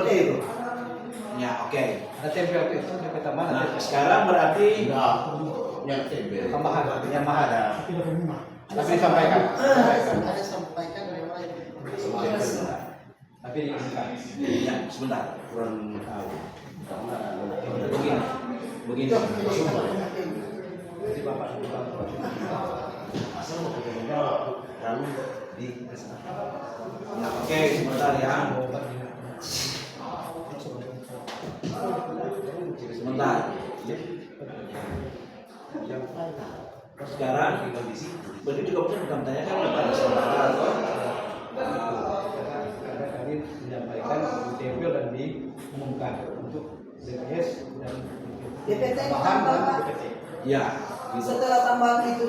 seperti itu. Ya, oke. Ada tempel itu DP tambahan. Nah, sekarang berarti Yang TB. Tambahan, yang mahal. Ada. Tapi disampaikan. Ada sampaikan memang. Tapi diinginkan. ya, sebentar. Kurang tahu. Begini. Begini. Jadi Bapak Asal mau jawab lalu di Nah, oke, sebentar ya. Sebentar. Sekarang berarti juga bukan tanyakan kepada saudara atau tadi menyampaikan ditempel dan diumumkan untuk DPS dan DPT tambahan tambah, dan Pak. DPT. ya, gitu. Setelah tambahan itu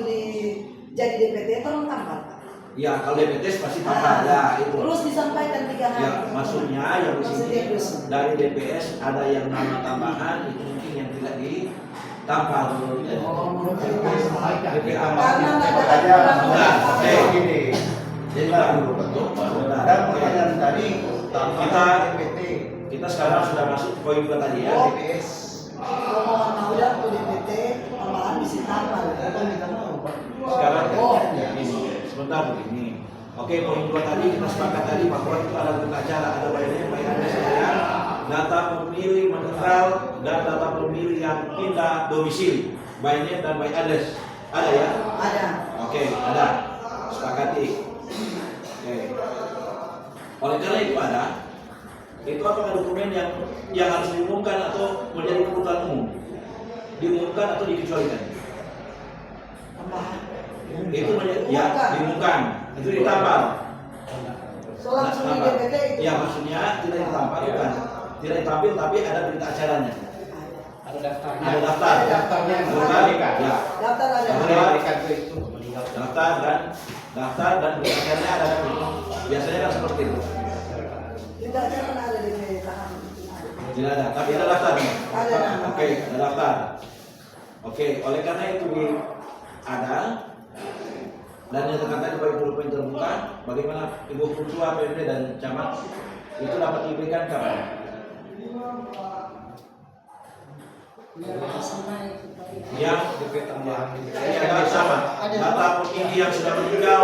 jadi DPT tolong tambah. Ya, kalau DPT pasti tambah ya itu. Terus disampaikan 3 hari. Ya, maksudnya yang di sini dari DPS ada yang nama tambahan itu mungkin yang tidak ditampal. DP Karena tambahan. nggak ada Nah, gini. Jadi dulu betul. Dan pertanyaan tadi Kita- Kita sekarang sudah masuk ke poin kedua tadi ya. DPS. Permohonan udah ke DPT tambahan bisa tambah. Sekarang Oh. ini sebentar begini. Oke, poin kedua tadi kita sepakat tadi bahwa itu ada berita acara, ada bayangan saya, data pemilih meninggal dan data pemilih yang pindah domisili, by name dan by address. Ada ya? Ada. Oke, ada. Sepakati. Oke. Oleh karena itu ada. Itu apakah dokumen yang harus diumumkan atau menjadi kebutuhan umum? Diumumkan atau dikecualikan? Tambahan. Itu menjadi ya diumumkan. Itu ditampal. So langsung di Tampal. DPT itu. Ya maksudnya tidak ditampal bukan. Tidak ditampil tapi ada berita acaranya. Ada daftarnya. Ada daftar. Daftarnya yang Bukan? diberikan. Ya. Daftar ada. Daftar. Diberikan itu meninggal. Daftar dan berita acaranya ada. Biasanya kan seperti itu. Tidak ada pernah ada DPT tahan. Tidak ada, tapi ada daftar. Ada. Oke, ada daftar. Oke, oleh karena itu ada dan yang tadi bagi poin terbuka, bagaimana ibu ketua PMD dan camat itu dapat diberikan kapan? Yang DP tambahan. data sama, data pemilih yang sudah meninggal,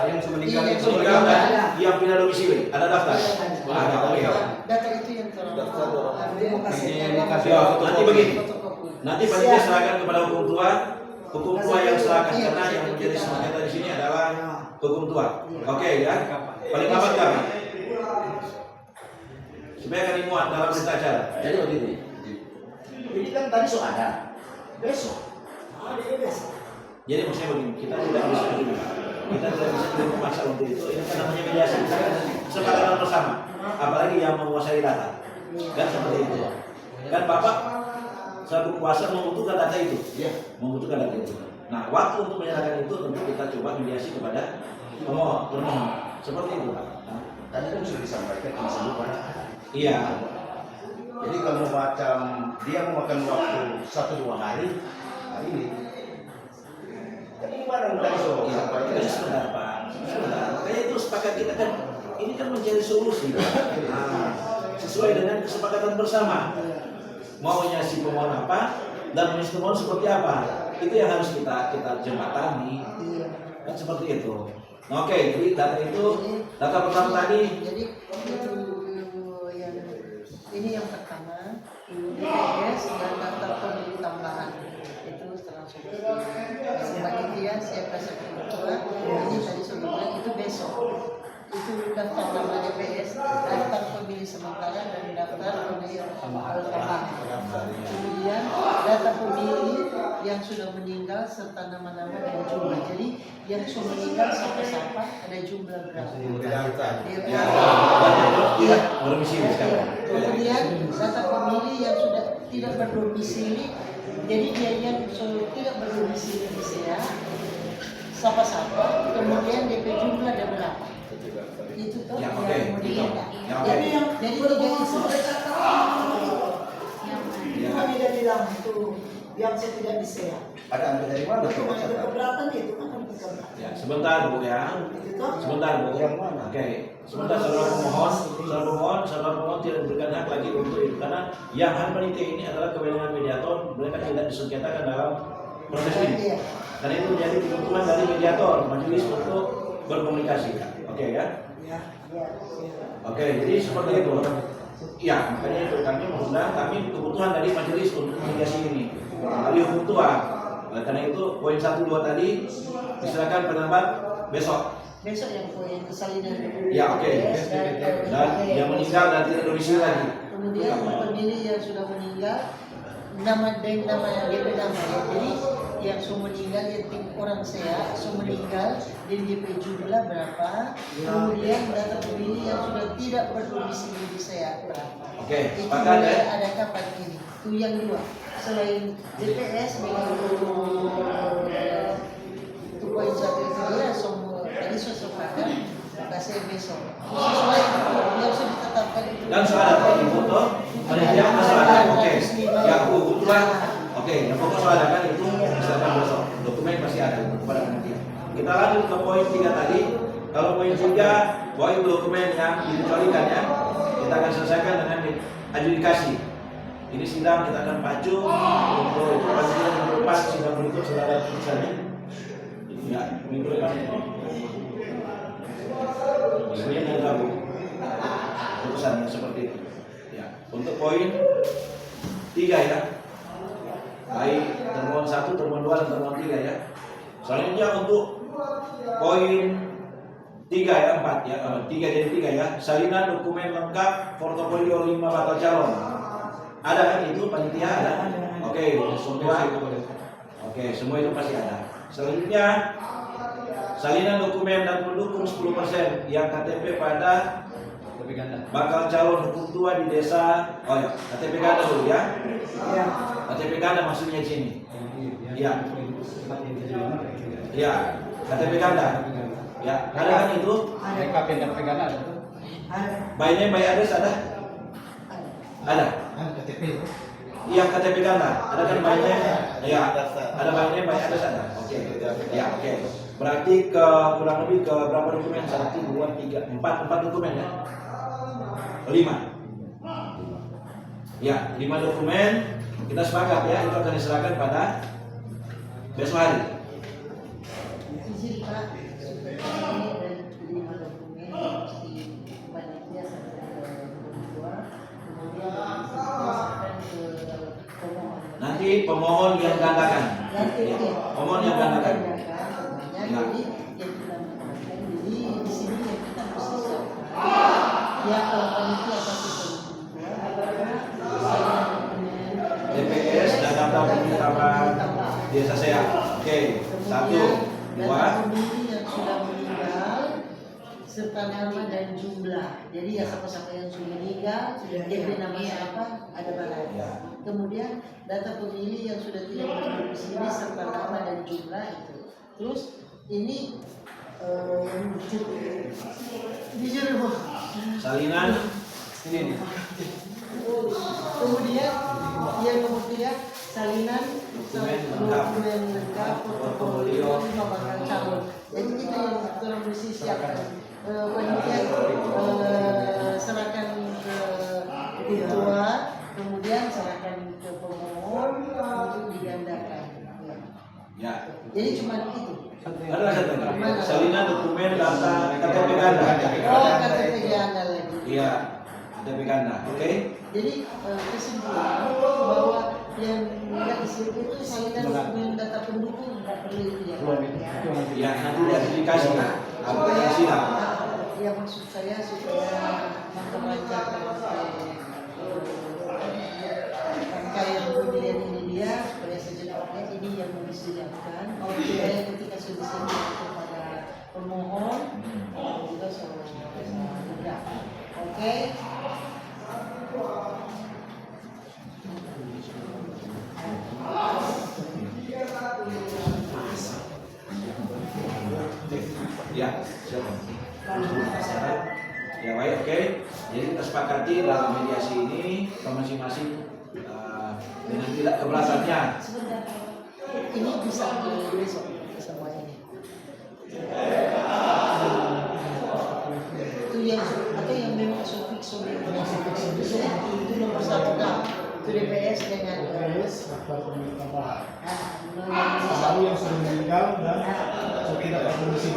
Yang meninggal itu meninggal dan yang pindah domisili, ada daftar. Ada, oke. Data itu yang Daftar orang. Terima kasih. Ini dikasih Ya, nanti begini. Fotokopi. Nanti panitia serahkan kepada hukum tua yang serahkan karena yang menjadi sengketa di sini adalah hukum tua. Oke ya, paling lambat kapan? Supaya akan dimuat dalam berita acara. Jadi begini. Ini kan tadi so ada. Besok. Jadi maksudnya begini, kita tidak bisa begini. Kita tidak bisa memaksa untuk itu. Ini kan namanya mediasi. Kesepakatan bersama. Apalagi yang menguasai data. Kan seperti itu. Kan Bapak selaku kuasa membutuhkan data itu. Iya. Membutuhkan data itu. Nah, waktu untuk menyerahkan itu tentu kita coba mediasi kepada pemohon. Seperti itu, Pak. Nah, Tadi kan sudah disampaikan di seluruh iya. Jadi kalau macam dia memakan waktu 1-2 hari ini. Tapi gimana tadi so Ya, sampaikan? itu sebentar, Pak. Sebentar. Makanya itu sepakat kita kan ini kan mencari solusi. Nah, sesuai dengan kesepakatan bersama. Maunya si pemohon apa dan maunya si pemohon seperti apa. Itu yang harus kita jembatani. Kan seperti itu. Nah, oke, jadi data itu data pertama tadi. Jadi itu yang ini yang pertama DPS dan daftar pemilih tambahan itu langsung. Sebagai dia siapa ketua ini tadi sudah bilang itu besok. Itu daftar nama DPS, daftar pemilih sementara dan daftar pemilih tambahan. Kemudian data pemilih yang sudah meninggal serta nama-nama dan jumlah. Jadi yang sudah meninggal siapa-siapa ada jumlah berapa. Ya, tidak berdomisili sekarang. Kemudian data pemilih yang sudah tidak berdomisili, jadi dia yang sudah tidak berdomisili di SEA, siapa-siapa, kemudian DP jumlah ada berapa? Itu tuh Ya, yang oke. meninggal. Ya, oke. Jadi yang jadi tiga itu Ya. kami tidak bilang itu yang saya tidak bisa. Ada ambil dari mana tuh? Cuma itu keberatan itu kan keberatan. Ya, sebentar Bu ya. Itu tuh Sebentar Bu. Yang mana? Oke. sementara saudara pemohon tidak diberikan hak lagi untuk itu karena yang hak panitia ini adalah kewenangan mediator, mereka tidak disengketakan dalam proses ini. Karena itu menjadi kebutuhan dari mediator majelis untuk berkomunikasi. Oke ya? Oke, jadi seperti itu. Ya, makanya itu kami mengundang, kami kebutuhan dari majelis untuk mediasi ini. Dari hukum tua. Oleh karena itu poin 1, 2 tadi silakan pendapat besok. Besok yang poin kesalinan. Ya, oke. Dan yang meninggal dan tidak domisili lagi. Kemudian pemilih yang sudah meninggal nama yang DP nama ya. Jadi yang sudah meninggal yang tim orang sehat sudah meninggal dan DP jumlah berapa. Kemudian data pemilih yang sudah tidak berdomisili di sehat berapa. Oke, Itu sepakat ya? ada kapan ini? Itu yang dua. Selain DPS dengan itu poin 1 itu dia semua tadi sudah sepakat kasih besok. Sesuai yang sudah ditetapkan itu. Dan soal ada di foto, ada yang masalah. Oke, ya kebetulan. Oke, yang pokok soal ada kan itu misalkan besok dokumen pasti ada pada nanti. Kita lanjut ke poin 3 tadi. Kalau poin 3, poin dokumen yang dikecualikan ya, kita akan selesaikan dengan adjudikasi. Ini sidang kita akan pacu untuk itu pasti minggu depan sidang berikut sudah ada putusannya. Ya, minggu depan. Sebenarnya yang gabung putusannya seperti itu. Ya, untuk poin 3 ya. Baik termohon 1, termohon 2, dan termohon 3 ya. Selanjutnya untuk poin 3 ya, 4 ya, 3 jadi 3 ya. Salinan dokumen lengkap portofolio 5 bakal calon. Ada kan itu panitia ada? Oke, semua. Oke, semua itu pasti ada. Selanjutnya salinan dokumen dan pendukung 10% yang KTP pada bakal calon hukum tua di desa. Oh ya, KTP ganda dulu ya. KTP ganda maksudnya di sini. Ya. Ya, KTP ganda. Ya, ada kan itu? KTP ganda ada tuh. By name, by address ada? Ada. KTP. Iya, KTP ganda. Ada kan by name? Ya, ada by name, by address ada. Oke. Ya, oke. Berarti kurang lebih ke berapa dokumen? 1, 2, 3, 4 dokumen ya. 5. Ya, 5 dokumen kita sepakat ya, itu akan diserahkan pada besok hari. Izin Pak, supaya dan 5 dokumen harus di panitia sampai ke kedua, kemudian diserahkan ke pemohon. Nanti pemohon yang gandakan. Nanti Ya, pemohon yang gandakan. Jadi yang kita mengatakan, jadi di sini yang kita mesti siapkan. Ya kalau panitia pasti DPS dan daftar pemilih tambahan desa saya. Oke, 1, 2. pemilih yang sudah meninggal serta nama dan jumlah. Jadi ya siapa-siapa yang sudah meninggal, dia nama siapa ada barang. Ya. Kemudian data pemilih yang sudah tidak berdomisili serta nama dan jumlah itu. Terus ini yang jujur Salinan Ini. kemudian yang nomor 3 salinan dokumen lengkap portofolio 5 bakal calon. Jadi kita yang kurang mesti siapkan panitia serahkan ke ketua, kemudian serahkan ke pemohon untuk digandakan. ya. Jadi cuma itu. Ada satu. Salinan dokumen data KTP ganda. Oh, KTP ganda lagi. Iya, KTP ganda. Oke. Jadi kesimpulan bahwa yang nggak disebut itu salinan dokumen data pendukung nggak perlu itu ya. Ya, nanti diidentifikasi apa yang sidang. Ya maksud saya supaya memperlancarkan rangkaian pemilihan ini dia supaya sejenisnya ini yang mau disidangkan. Supaya ketika sudah disidang kepada pemohon juga sudah. Oke. Ya, siapa? Ya baik, oke. Jadi kita sepakati dalam mediasi ini masing-masing dengan tidak keberatannya. Sebentar. Ini bisa besok semua ini. Itu yang sulit. Itu nomor satu kan. Itu DPS dengan daftar pemilih tambahan. nomor Lalu yang sudah meninggal dan tidak berfungsi.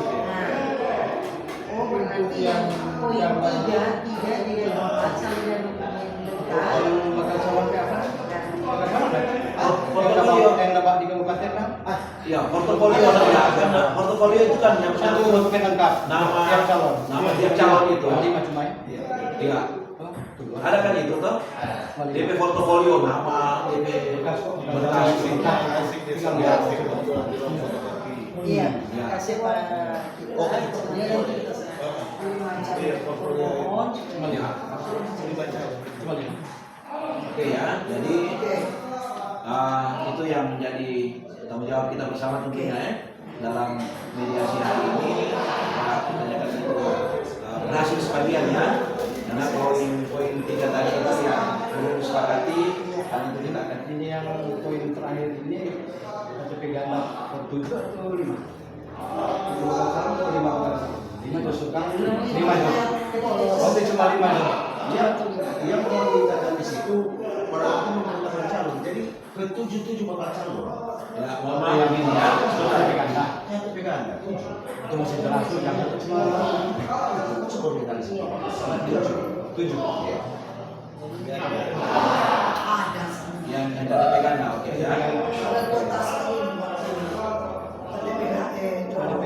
Oh berarti yang poin tiga di dalam sampai dan lengkap. Bakal calon ke apa? Portofolio Yang dapat di kabupaten kan? ya, portofolio portofolio itu kan yang Satu dokumen lengkap. nama Tiap calon. nama tiap calon itu. Lima cuma ya? Iya. Ada kan itu toh? DP portofolio nama, DP berkas Iya, kasih Pak. Oh, Dia kan mohon. ya. Cuma lima. Oke ya, jadi itu yang menjadi tanggung jawab kita bersama tentunya ya dalam mediasi hari ini. Kita nyatakan itu berhasil sebagian ya, karena poin-poin 3 tadi itu yang belum disepakati dan itu kita akan Ini yang poin terakhir ini KTP ganda per 7 atau 5? 5 atau 5 bersuka 5 jam. Oh, itu cuma 5 jam. Dia mau mintakan di situ orang itu menentukan calon. Jadi ke-7 bakal calon. ya, mohon maaf yang ini ya. KTP ganda. Ya tapi kan ada 7. Itu masih jelas tuh yang itu cuma Coba minta di situ. 7. Yang KTP ganda, oke ya. KTP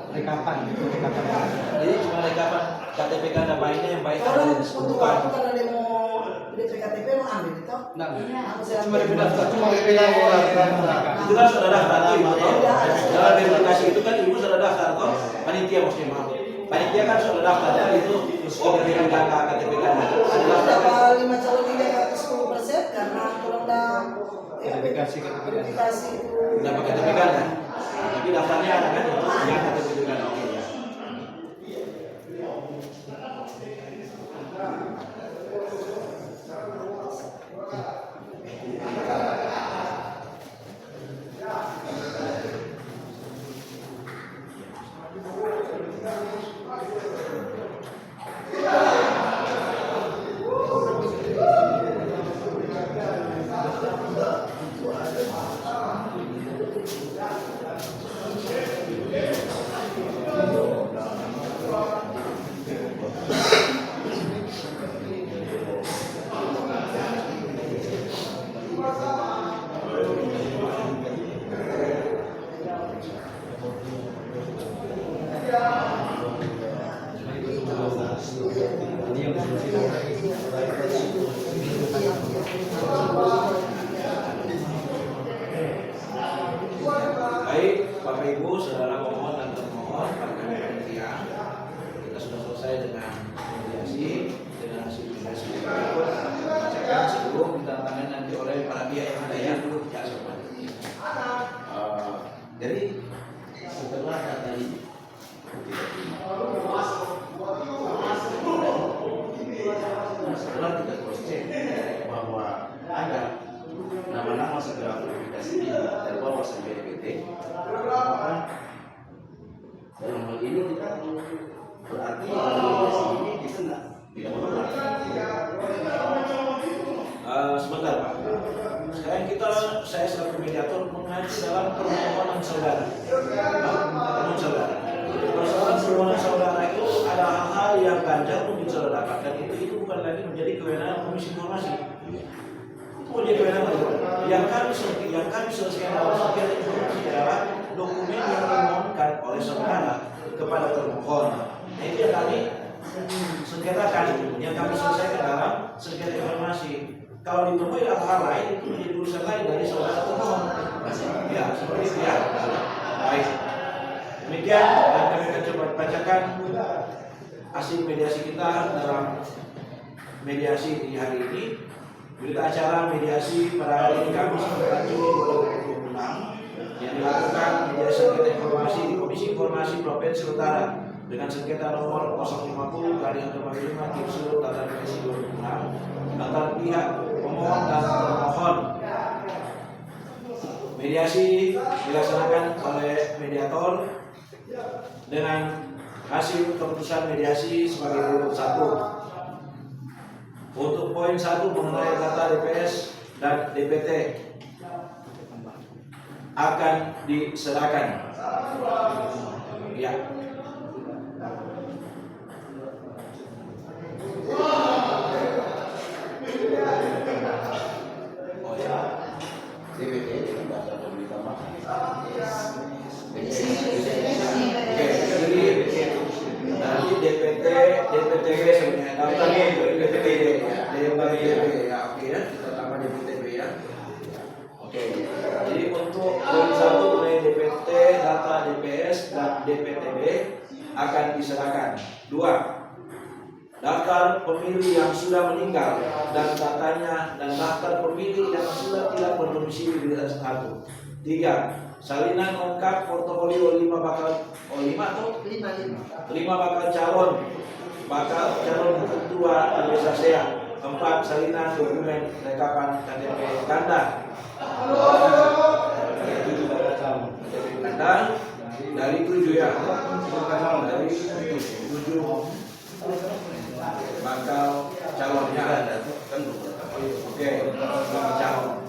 rekapan. Jadi cuma rekapan KTP ganda baiknya yang baik Orang ada untuk disebutkan. waktu karena dia mau beli KTP mau ambil itu. Nah, Saya cuma daftar, cuma dipilih orang. Itu kan sudah daftar tuh ibu toh. Dalam verifikasi itu kan ibu sudah daftar toh. Panitia maksudnya maaf. Panitia kan sudah daftar ya itu. Oh berikan kakak KTP ganda. Sudah daftar kan? Berapa 5 calon ini yang 10% karena kalau udah Verifikasi KTP. verifikasi itu. Dapat KTP ganda. Tapi daftarnya ada kan itu yang KTP ganda. Oke ya. Ini yang Baik, Bapak Ibu, saudara pemohon dan termohon, para panitia, kita sudah selesai dengan mediasi dengan hasil mediasi berikut akan kita bacakan sebelum ditandatangani nanti oleh para pihak yang ada ya. Ya, sobat. Jadi setelah kata ini setelah kita cross check bahwa ada nama-nama segera verifikasi ini terbawa sampai DPT, maka dalam hal ini kita berarti verifikasi ini kita tidak menolak. Sebentar Pak. Sekarang saya selaku mediator mengacu dalam permohonan saudara. Permohonan saudara. Permohonan saudara itu ada hal-hal yang ganjal mungkin saudara dapatkan itu bukan lagi menjadi kewenangan Komisi Informasi. Itu menjadi kewenangan yang kami selesaikan dalam sengketa informasi adalah dokumen yang dimohonkan oleh saudara kepada termohon. Nah, itu yang kami sengketakan, yang kami selesaikan dalam sengketa informasi. Kalau ditemui hal-hal lain itu menjadi urusan lain dari saudara termohon. Ya, seperti itu ya. Baik. Demikian dan kami akan coba bacakan hasil mediasi kita dalam mediasi di hari ini. Berita acara mediasi pada hari ini Kamis 4 Juni 2026 yang dilakukan mediasi sengketa informasi di Komisi Informasi Provinsi Utara dengan sengketa nomor 050/5/5/2006 antar pihak pemohon dan termohon. Mediasi dilaksanakan oleh mediator dengan hasil keputusan mediasi sebagai berikut. 1. Untuk poin 1 mengenai data DPS dan DPT akan diserahkan. Ya. Oh ya. DPT dengan data pemerintah mahal. Nanti DPT sebenarnya daftarnya itu DPT ya, oke ya, kita tambah DPTB ya. Oke, jadi untuk poin 1 mengenai DPT, data DPS dan DPTB akan diserahkan. 2. Daftar pemilih yang sudah meninggal dan datanya dan daftar pemilih yang sudah tidak berdomisili di daerah 1. 3. Salinan lengkap portofolio 5 bakal 5 bakal calon ketua desa SEA. 4. Salinan dokumen rekapan KTP ganda. Ganda dari 7 ya. Dari 7 bakal calonnya ada kan. Oke, calon.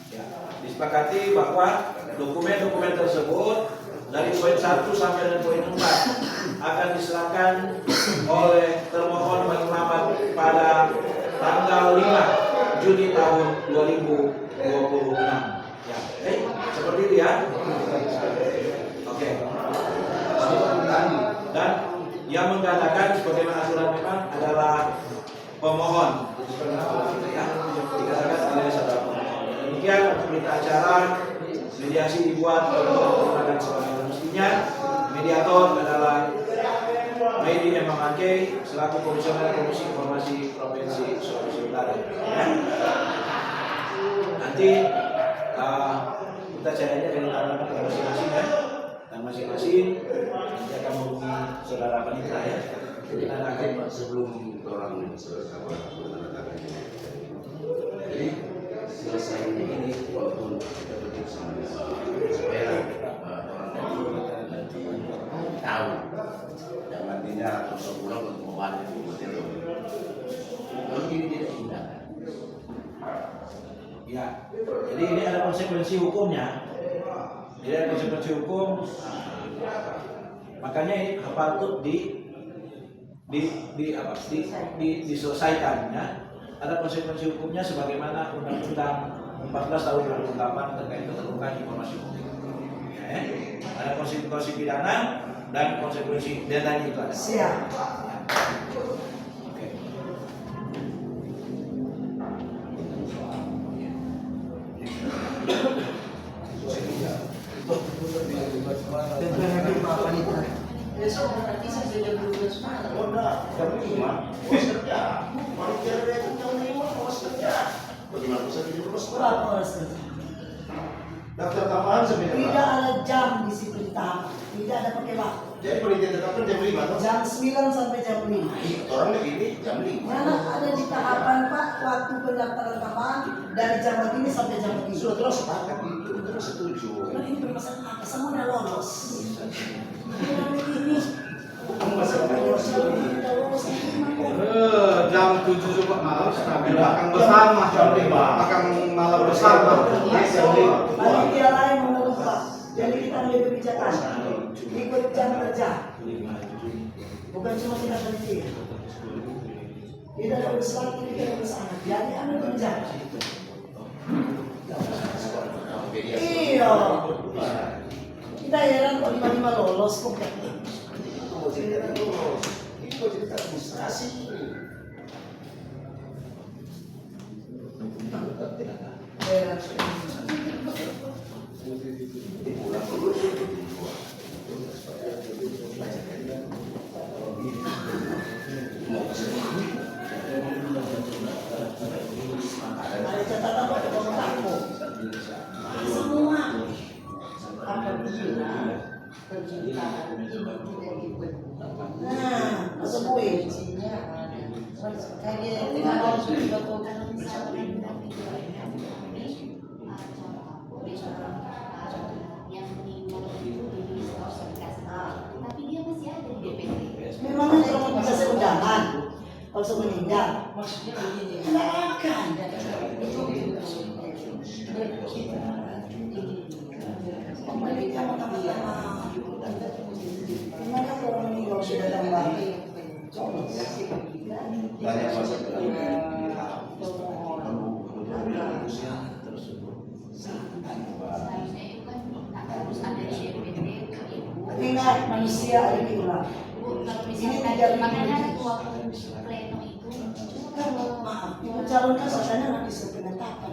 Ya, disepakati bahwa dokumen-dokumen tersebut dari poin 1 sampai dengan poin 4 akan diserahkan oleh termohon paling lambat pada tanggal 5 Juni tahun 2026. Ya, seperti itu ya. Oke. Dan yang menggandakan sebagaimana aturan memang adalah pemohon. Ya, dikatakan oleh saudara pemohon. Demikian untuk berita acara. Mediasi dibuat untuk menggunakan sebagaimana mestinya. Mediator adalah Medi M. Mangke selaku Komisioner Komisi Informasi Provinsi Sulawesi Utara. Ya. Nanti kita caranya dari tangan masing-masing ya, dan masing-masing nanti akan menghubungi saudara Panitra ya. Jadi akan sebelum orang jadi selesai ini walaupun kita betul sama supaya orang nanti tahu yang nantinya terus pulang untuk membantu betul. Kalau ini tidak indah. Ya, jadi ini ada konsekuensi hukumnya. Jadi ada konsekuensi hukum. Makanya ini patut diselesaikan ya. Ada konsekuensi hukumnya sebagaimana Undang-Undang 14 tahun 2008 terkait keterbukaan informasi publik. Ya, ada konsekuensi pidana dan konsekuensi denda itu ada. Siap. Oke. Besok berarti sampai jam 12 malam. Oh enggak, jam 5 bos kerja. Panitia itu jam 5 bos kerja. Bagaimana bisa jadi bos Berapa harus kerja? Daftar tambahan sebenarnya. Tidak ada jam disiplin tahap. Tidak ada pakai waktu. Jadi panitia tetapkan jam 5 toh? Jam 9 sampai jam 5. Orang begini jam 5. Mana ada di tahapan Pak waktu pendaftaran tambahan dari jam begini sampai jam begini. Sudah terus sepakat itu, terus setuju. Nah, ini bermasalah apa? Semua udah lolos. Dengan begini. Jam 7 juga malam stabil akan bersama jam 5 akan malam bersama jam 5. Panitia lain mengeluh Pak. Jadi kita ambil kebijakan ikut jam kerja. Bukan cuma kita panitia. Tidak ada urusan kita bersama. Jadi ambil kebijakan. Iya. Kita heran kok 55 lolos kok. Itu cerita administrasi. Heran. Pulang dulu. Ada catatan Pak di kotakku. Semua apabila percintaan itu tidak dibuat. Nah, tersebut Kuncinya kayak tinggal harus dibetulkan yang meninggal itu di Sulawesi Selatan, tapi dia masih ada di DPT. maksudnya begini, nggak akan. Pemilik yang pertama-tama, gimana orang meninggal sudah tambah? Banyak masa Ingat manusia ada di ulang. Ini tidak makanya waktu pleno itu Kalau maaf, ibu calon kan katanya nanti sepenetapan.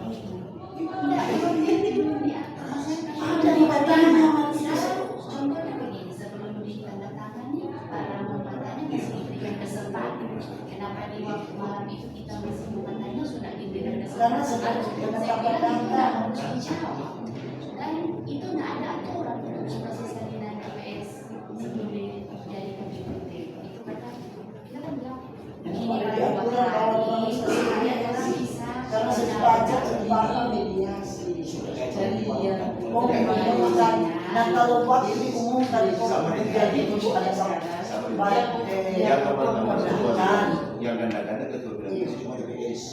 Ada di badannya contohnya begini, sebelum ditandatangani para membatanya masih diberikan kesempatan. Kenapa di waktu malam itu kita masih membatanya sudah diberikan Karena kesempatan? sebelum Saya penetapan bilang kita tanggal. harus dijawab. Dan itu tidak ada aturan untuk proses salinan KPS sebelum dari KPPT. Itu kata kita kan bilang begini Jadi pada aturan kalau hari prosesnya orang bisa karena sudah pajak sepatah mediasi. Jadi ya, Oh, diumumkan. Nah kalau waktu diumumkan itu jadi itu ada banyak yang pertama pemerintahan. yang ganda-ganda ketua bilang Iya. itu cuma DPS.